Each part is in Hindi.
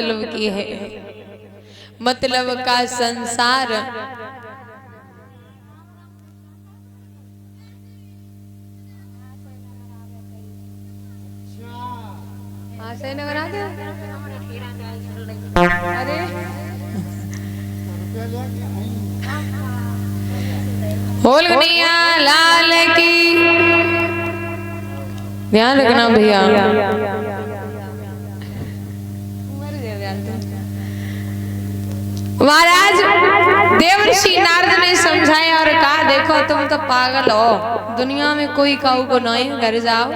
मतलब की है, मतलब का संसार। से नगर आ गया। अरे बोल कन्हैया लाल की। ध्यान रखना भैया। महाराज देवर्षि नारद ने समझाया और कहा, देखो तुम तो पागल हो, दुनिया में कोई काऊ को नहीं, घर जाओ।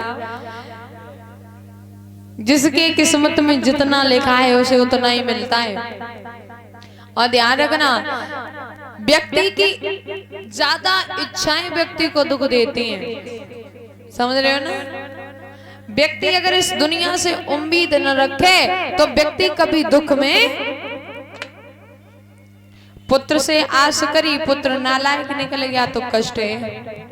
जिसके किस्मत में जितना लिखा है उसे उतना ही मिलता है। और ध्यान रखना, व्यक्ति की ज्यादा इच्छाएं व्यक्ति को दुख देती हैं, समझ रहे हो ना। व्यक्ति अगर इस दुनिया से उम्मीद न रखे तो व्यक्ति कभी दुख में, पुत्र से आस करी पुत्र नालायक निकल गया तो कष्ट है।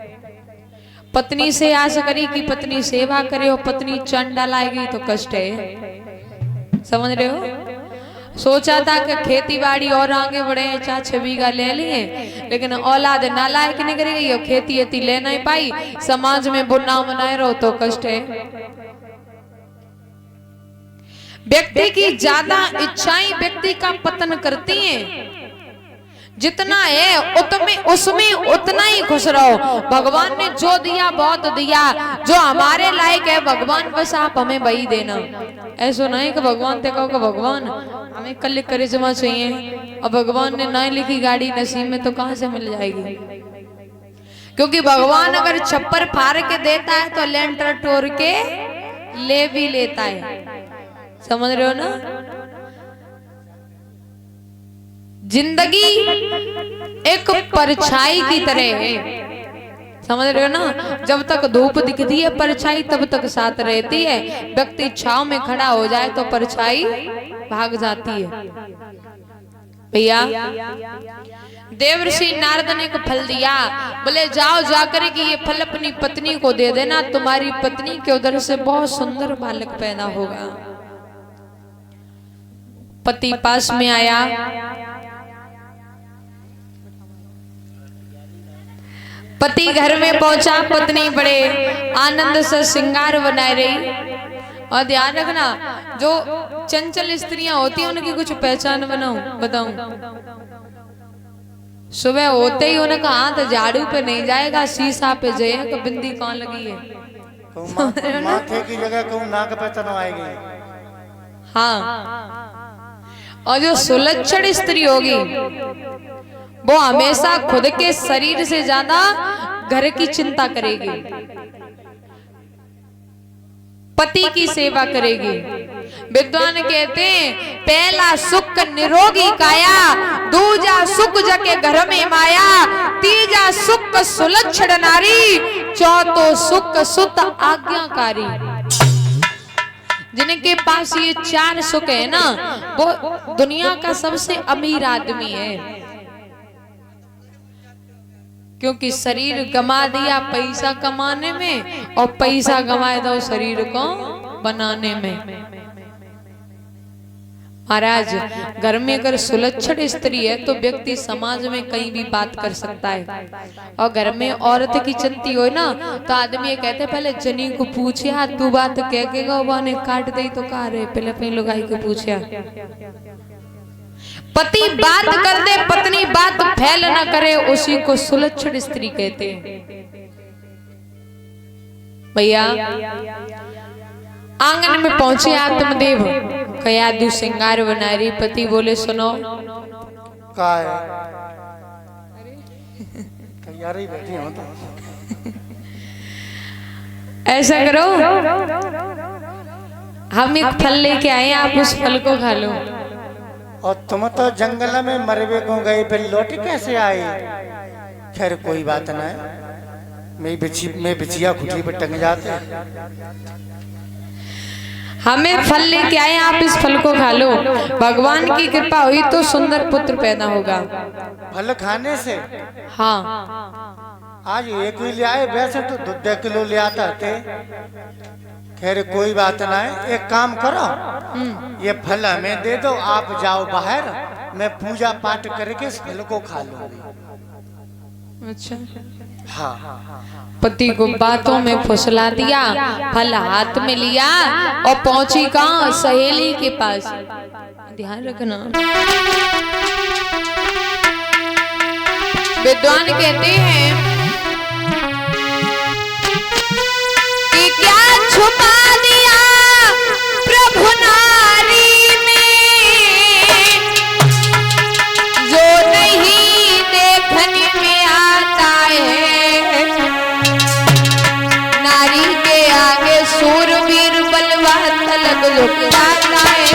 पत्नी से आस करी कि पत्नी सेवा करे और पत्नी चंडाल आएगी तो कष्ट है, समझ रहे हो। सोचा था कि खेती बाड़ी और आगे बढ़े, 4-6 बीघा ले लिए, लेकिन औलाद नालायक निकल गई और खेती एती ले नहीं पाई, समाज में बुरा मनाए रहो तो कष्ट है। व्यक्ति की ज्यादा इच्छाएं व्यक्ति का पतन करती हैं। जितना है उसमें उतना ही खुश रहो। भगवान ने जो दिया बहुत दिया, जो हमारे लायक है भगवान बस आप हमें वही देना। ऐसा नहीं कि भगवान ते कहो कि भगवान हमें कल करिश्मा चाहिए, और भगवान ने ना लिखी गाड़ी नसीब में तो कहां से मिल जाएगी। क्योंकि भगवान अगर छप्पर फाड़ के देता है तो लेंटर तोड़ के ले भी लेता है, समझ रहे हो ना। जिंदगी एक परछाई की तरह है, समझ रहे हो ना। जब तक धूप दिखती है परछाई तब तक साथ रहती है। व्यक्ति छांव में खड़ा हो जाए तो परछाई भाग जाती है। भैया देवर्षि नारद ने एक फल दिया, बोले जाओ जाकर कि ये फल अपनी पत्नी को दे देना, तुम्हारी पत्नी के उधर से बहुत सुंदर बालक पैदा होगा। पति पास में आया, पति घर में पहुंचा, पत्नी बड़े आनंद से श्रृंगार बनाए रही। और ध्यान रखना, जो चंचल स्त्रियां होती हैं उनकी कुछ पहचान बताऊं। सुबह होते ही उनका हाथ झाड़ू पे नहीं जाएगा, शीशा पे जाएगा, बिंदी कौन लगी है, माथे की जगह कहूं नाक पे तनो आएगी। हाँ, और जो सुलक्षण स्त्री होगी वो हमेशा खुद के शरीर से ज्यादा घर की चिंता करेगी, पति की सेवा करेगी। विद्वान कहते हैं, पहला सुख निरोगी काया, दूजा सुख जके घर में माया, तीजा सुख सुलक्षण नारी, चौथो सुख सुत आज्ञाकारी। जिनके पास ये 4 सुख है ना, वो दुनिया का सबसे अमीर आदमी है। क्योंकि शरीर गमा दिया पैसा कमाने में, और पैसा गंवाए दो शरीर को बनाने में। महाराज घर में अगर सुलक्षण स्त्री है तो व्यक्ति समाज में कहीं भी बात कर सकता है। और घर में औरत की चिंती हो ना तो आदमी ये कहते पहले जनी को पूछिया तू बात कह के गो ने काट दे तो कहा रहे, पहले अपनी लुगाई को पूछिया। पति बात कर दे पत्नी बात फैल न करे, उसी को सुलक्षण स्त्री कहते हैं। भैया आंगन में पहुंचे आत्मदेव, कया दू श्रृंगार बना रही। पति बोले सुनो का है? तैयारी बैठी हो तो ऐसा करो, हम एक फल लेके आए, आप उस फल को खा लो। और तुम तो जंगल में मरवे को गई, फिर लौट कैसे आई? खैर कोई बात ना है, मैं बिछिया खुटी पर टंग जाते। हमें फल लेके आए, आप इस फल को खा लो, भगवान की कृपा हुई तो सुंदर पुत्र पैदा होगा। फल खाने से? हाँ, आज 1 ही ले आए, वैसे तो 2 किलो ले आता थे। खैर कोई बात ना है, एक काम करो, ये फल हमें दे दो, आप जाओ बाहर, मैं पूजा पाठ करके इस फल को खा लूंगी। अच्छा, हाँ, पति को बातों में फुसला दिया, फल हाथ में लिया और पहुंची कहाँ? सहेली के पास। ध्यान रखना, विद्वान कहते हैं कि क्या छुपा दिया प्रभु नारी में, जो नहीं देखने में आता है। नारी के आगे सूरवीर बलवा तलक झुक जाता है।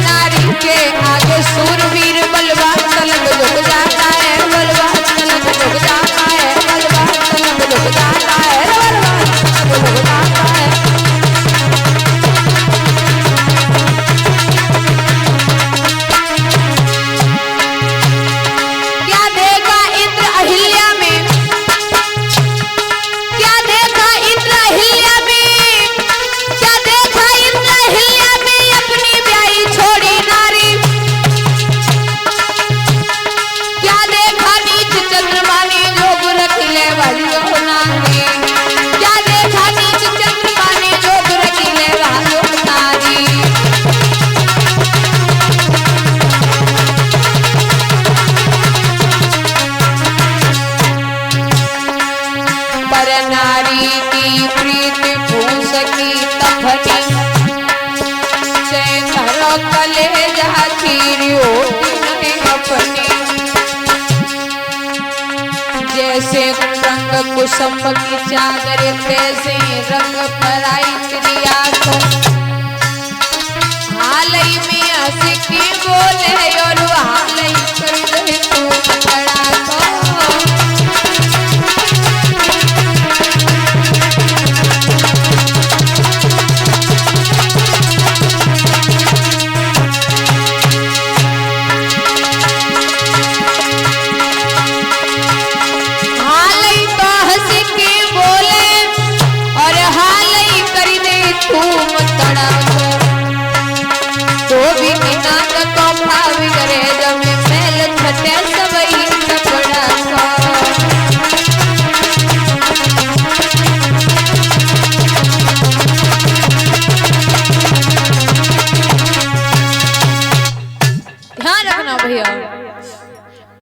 नारी के आगे सूरवीर बलवा तलक झुक जाता है, बलवा तलक झुक जाता है, बलवा तलक झुक जाता है, बलवा तलक झुक जाता है। क्या देखा इंद्र अहिल्या में, क्या देखा इंद्र अहिल्या में, क्या देखा इंद्र अहिल्या में अपनी ब्याही छोड़ी नारी। क्या देखा नीच चंद्रमा ने जोग रखिले वालियों नारी। क्या देखा नीच चंद्रमा ने जोग रखिले वालियों नारी। पर नारी की प्रीत फूस की तफनी से धरो कलेजा खीरी होती नहीं अपनी। जैसे रंग कुसुम की चादर तैसे रंग पर आई तेरी आंखों। हाल ही में हंस के बोले और हाल ही कर दे तू खड़ा।